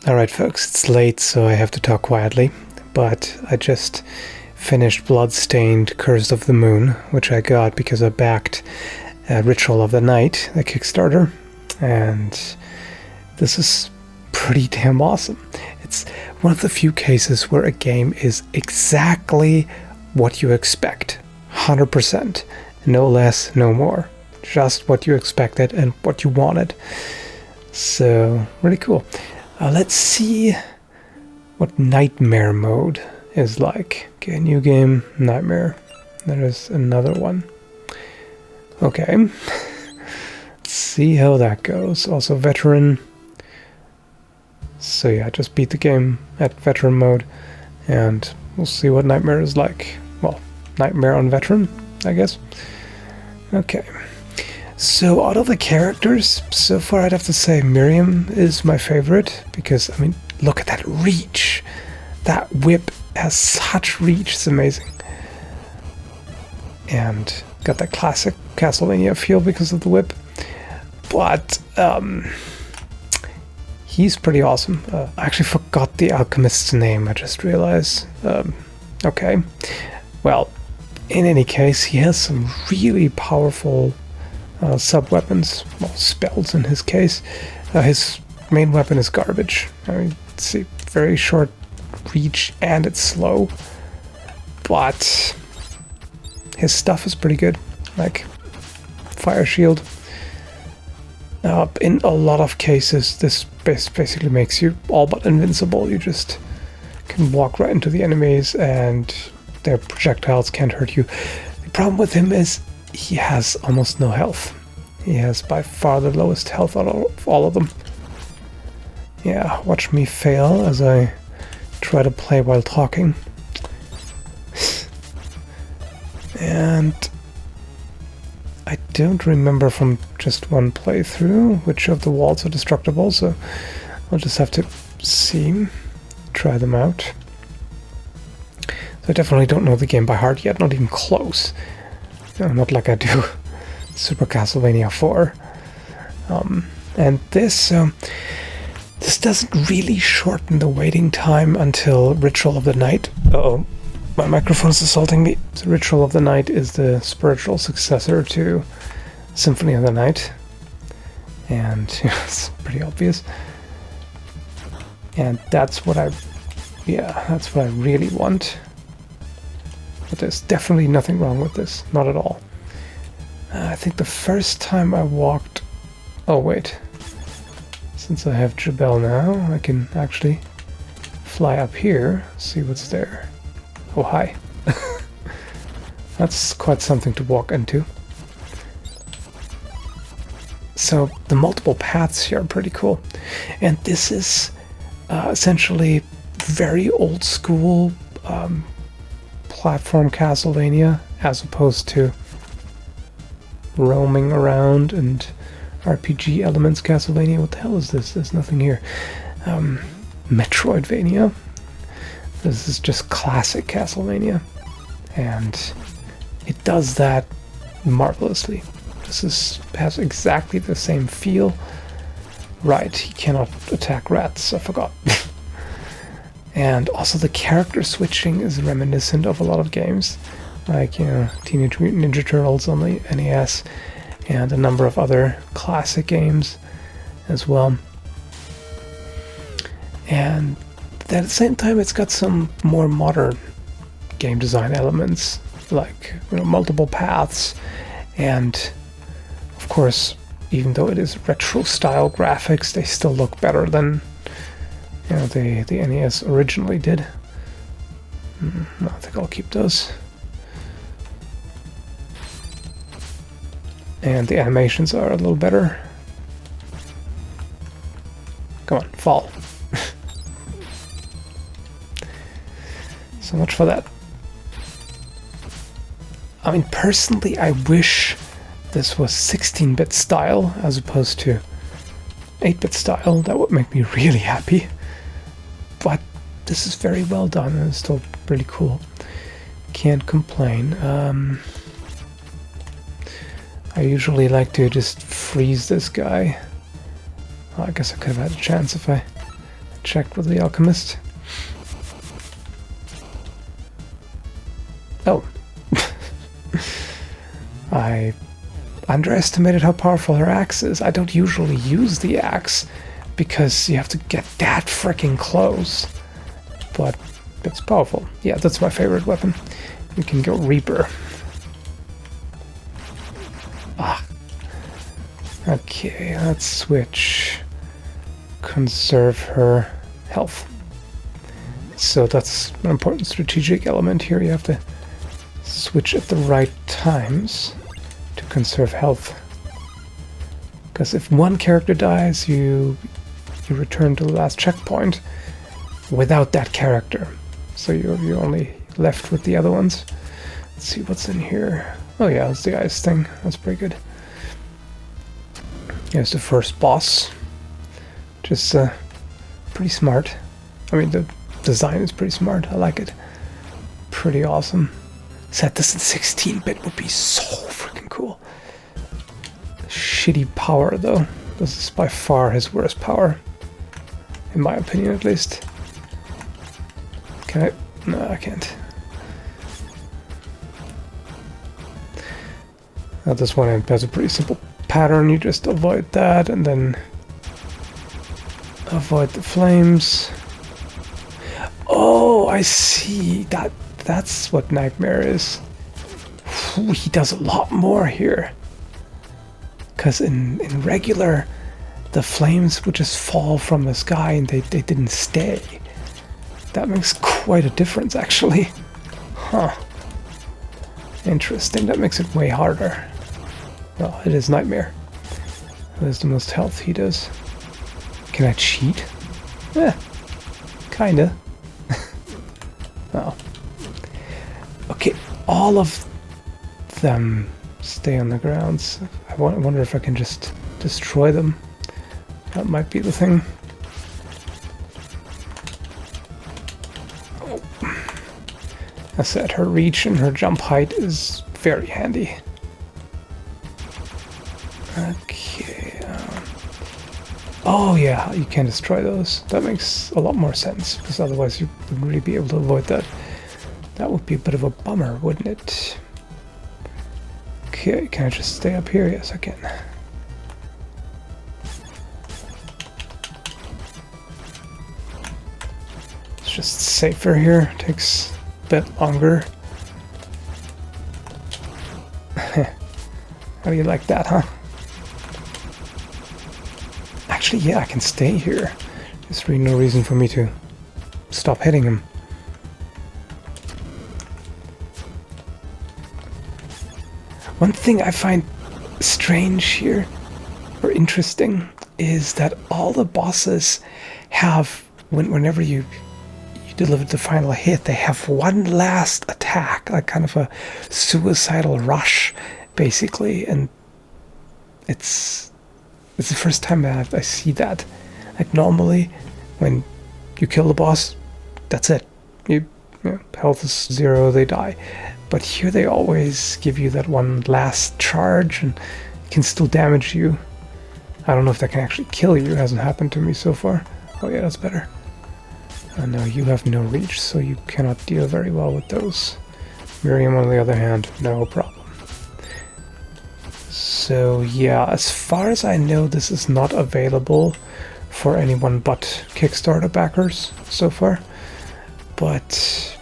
Alright folks, it's late so I have to talk quietly, but I just finished Bloodstained Curse of the Moon, which I got because I backed Ritual of the Night, the Kickstarter, and this is pretty damn awesome. It's one of the few cases where a game is exactly what you expect, 100%, no less, no more, just what you expected and what you wanted. So, really cool. Let's see what Nightmare mode is like. Okay, new game, Nightmare. There is another one. Okay. Let's see how that goes. Also Veteran. So yeah, just beat the game at Veteran mode, and we'll see what Nightmare is like. Well, Nightmare on Veteran, I guess. Okay. So out of the characters, so far I'd have to say Miriam is my favorite, because, I mean, look at that reach. That whip has such reach, it's amazing. And got that classic Castlevania feel because of the whip. But, he's pretty awesome. I actually forgot the alchemist's name, I just realized. Okay. Well, in any case, he has some really powerful sub-weapons, well, spells in his case. His main weapon is garbage. I mean, see, very short reach and it's slow, but his stuff is pretty good, like fire shield. In a lot of cases, this basically makes you all but invincible. You just can walk right into the enemies and their projectiles can't hurt you. The problem with him is he has almost no health. He has by far the lowest health out of all of them. Yeah, watch me fail as I try to play while talking. And I don't remember from just one playthrough which of the walls are destructible, so I'll just have to see, try them out. So I definitely don't know the game by heart yet, not even close. Not like I do Super Castlevania 4. And this doesn't really shorten the waiting time until Ritual of the Night. Uh-oh, my microphone is assaulting me. So Ritual of the Night is the spiritual successor to Symphony of the Night. And it's pretty obvious. And that's what I really want. But there's definitely nothing wrong with this, not at all. I think the first time I walked... Oh wait, since I have Jabel now, I can actually fly up here, see what's there. Oh hi. That's quite something to walk into. So the multiple paths here are pretty cool. And this is essentially very old school platform Castlevania, as opposed to roaming around and RPG elements Castlevania. What the hell is this? There's nothing here. Metroidvania. This is just classic Castlevania, and it does that marvelously. Has exactly the same feel. Right, he cannot attack rats, I forgot. And also the character switching is reminiscent of a lot of games, like, you know, Teenage Mutant Ninja Turtles on the NES, and a number of other classic games as well. And at the same time, it's got some more modern game design elements, like, you know, multiple paths, and of course, even though it is retro style graphics, they still look better than, you know, the NES originally did. I think I'll keep those. And the animations are a little better. Come on, fall. So much for that. I mean, personally, I wish this was 16-bit style as opposed to 8-bit style. That would make me really happy. But this is very well done and it's still pretty cool. Can't complain. I usually like to just freeze this guy. Well, I guess I could have had a chance if I check with the alchemist. Oh. I underestimated how powerful her axe is. I don't usually use the axe because you have to get that freaking close. But it's powerful. Yeah, that's my favorite weapon. We can go Reaper. Ah. Okay, let's switch. Conserve her health. So that's an important strategic element here. You have to switch at the right times to conserve health. Because if one character dies, you return to the last checkpoint without that character. So you're only left with the other ones. Let's see what's in here. Oh yeah, it's the ice thing. That's pretty good. Here's the first boss. Just pretty smart. I mean, the design is pretty smart. I like it. Pretty awesome. Set this in 16-bit would be so freaking cool. Shitty power though. This is by far his worst power. In my opinion, at least. Can I? No, I can't. Now this one has a pretty simple pattern. You just avoid that and then avoid the flames. Oh, I see. That's what Nightmare is. Ooh, he does a lot more here. Because in regular, the flames would just fall from the sky and they didn't stay. That makes quite a difference, actually. Huh. Interesting. That makes it way harder. Well, it is Nightmare. That's the most health he does. Can I cheat? Kinda. Oh. Okay, all of them stay on the ground. So I wonder if I can just destroy them. That might be the thing. Oh. I said her reach and her jump height is very handy. Okay. Oh yeah, you can destroy those. That makes a lot more sense, because otherwise you wouldn't really be able to avoid that. That would be a bit of a bummer, wouldn't it? Okay, can I just stay up here? Yes, I can. It's just safer here. Takes a bit longer. How do you like that, huh? Actually, yeah, I can stay here. There's really no reason for me to stop hitting him. One thing I find strange here, or interesting, is that all the bosses have, whenever you deliver the final hit, they have one last attack, like kind of a suicidal rush, basically, and it's the first time that I see that. Like normally, when you kill the boss, that's it. Health is 0, they die. But here they always give you that one last charge and can still damage you. I don't know if that can actually kill you. It hasn't happened to me so far. Oh yeah, that's better. No, you have no reach, so you cannot deal very well with those. Miriam, on the other hand, no problem. So yeah, as far as I know, this is not available for anyone but Kickstarter backers so far. But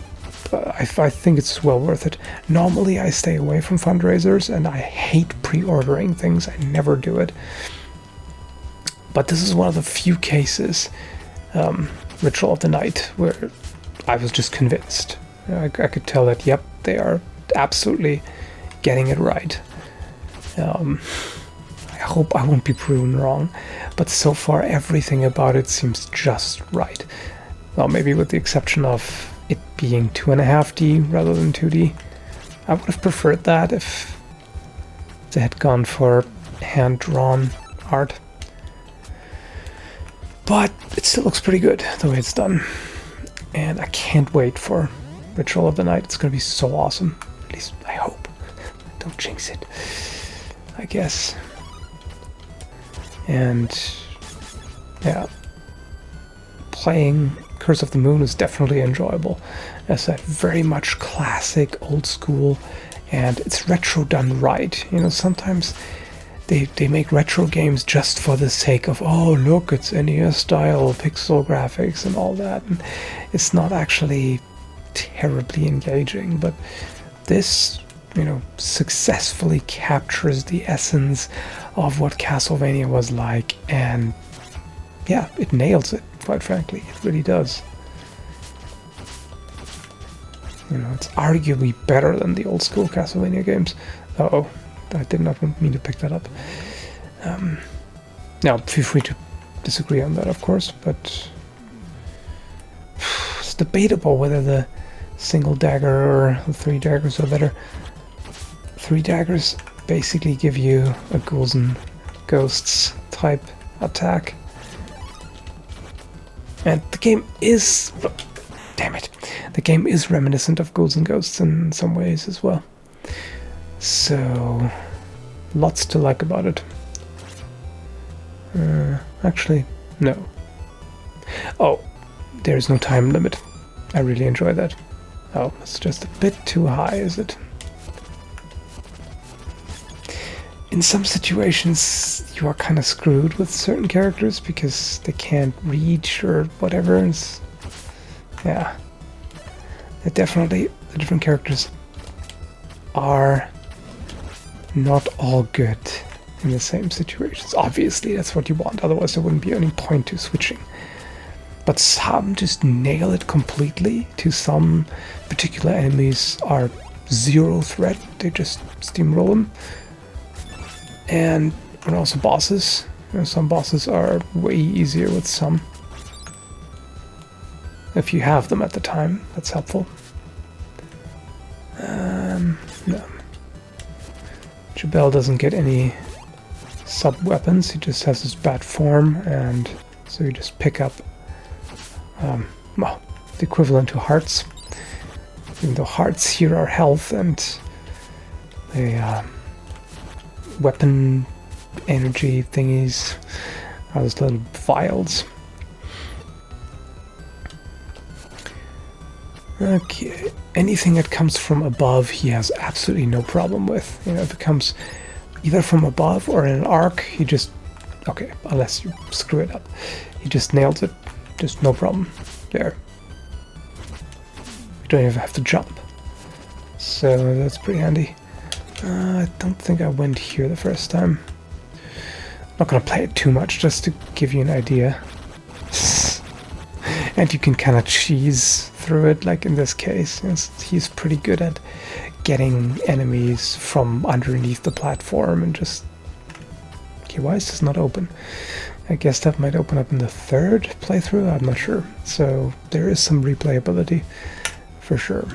I think it's well worth it. Normally I stay away from fundraisers and I hate pre-ordering things. I never do it. But this is one of the few cases, Ritual of the Night, where I was just convinced. I could tell that, yep, they are absolutely getting it right. I hope I won't be proven wrong, but so far everything about it seems just right. Well, maybe with the exception of it being 2.5D rather than 2D. I would have preferred that if they had gone for hand-drawn art. But it still looks pretty good the way it's done. And I can't wait for Ritual of the Night. It's going to be so awesome. At least I hope. Don't jinx it, I guess. And yeah. playing Curse of the Moon is definitely enjoyable. As I said, very much classic, old school, and it's retro done right. You know, sometimes they make retro games just for the sake of, oh look, it's NES style pixel graphics and all that, and it's not actually terribly engaging. But this, you know, successfully captures the essence of what Castlevania was like, and yeah, it nails it, quite frankly. It really does. You know, it's arguably better than the old school Castlevania games. Uh-oh, I did not mean to pick that up. Now, feel free to disagree on that, of course, but it's debatable whether the single dagger or the 3 daggers are better. 3 daggers basically give you a ghouls and ghosts type attack. And the game is... damn it. The game is reminiscent of ghouls and ghosts in some ways as well. So, lots to like about it. Actually, no. Oh, there's no time limit. I really enjoy that. Oh, it's just a bit too high, is it? In some situations, you are kind of screwed with certain characters because they can't reach or whatever. Yeah. The different characters are not all good in the same situations. Obviously, that's what you want, otherwise there wouldn't be any point to switching. But some just nail it completely. To some particular enemies are zero threat, they just steamroll them. And also bosses. You know, some bosses are way easier with some. If you have them at the time, that's helpful. No. Jabel doesn't get any sub-weapons, he just has his bad form, and so you just pick up, well, the equivalent to hearts. Even though hearts here are health, and the weapon energy thingies are those little vials. Okay, anything that comes from above he has absolutely no problem with. You know, if it comes either from above or in an arc, he just... okay, unless you screw it up. He just nails it. Just no problem. There. You don't even have to jump. So that's pretty handy. I don't think I went here the first time. I'm not gonna play it too much, just to give you an idea. And you can kind of cheese through it, like in this case. He's pretty good at getting enemies from underneath the platform and just... okay, why is this not open? I guess that might open up in the third playthrough, I'm not sure. So there is some replayability, for sure.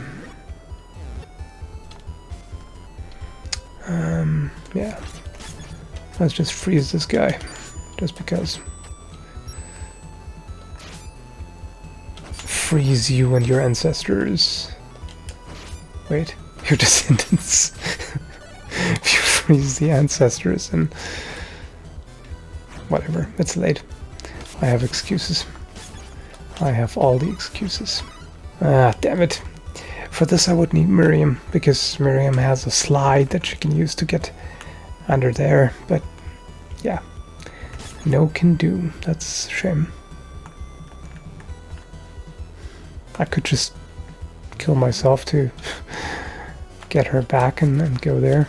Yeah. Let's just freeze this guy, just because. Freeze you and your ancestors. Wait, your descendants. If you freeze the ancestors and... whatever, it's late. I have excuses. I have all the excuses. Ah, damn it. For this I would need Miriam, because Miriam has a slide that she can use to get under there, but yeah. No can do. That's a shame. I could just kill myself to get her back and go there.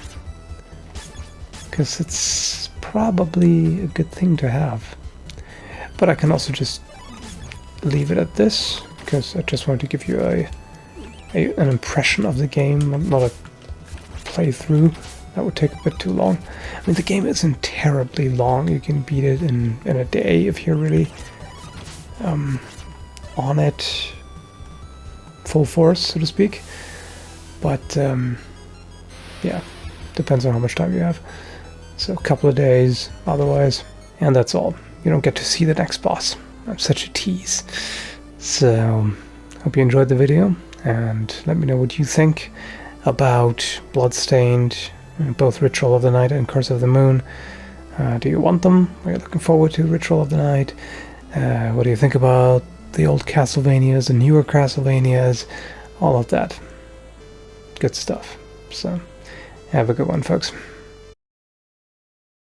Because it's probably a good thing to have. But I can also just leave it at this, because I just want to give you an impression of the game, not a playthrough. That would take a bit too long. I mean, the game isn't terribly long. You can beat it in a day if you're really on it full force, so to speak. But yeah, depends on how much time you have. So a couple of days otherwise, and that's all. You don't get to see the next boss. I'm such a tease. So hope you enjoyed the video, and let me know what you think about Bloodstained, both Ritual of the Night and Curse of the Moon. Do you want them? Are you looking forward to Ritual of the Night? What do you think about the old Castlevanias, the newer Castlevanias, all of that. Good stuff. So, have a good one, folks.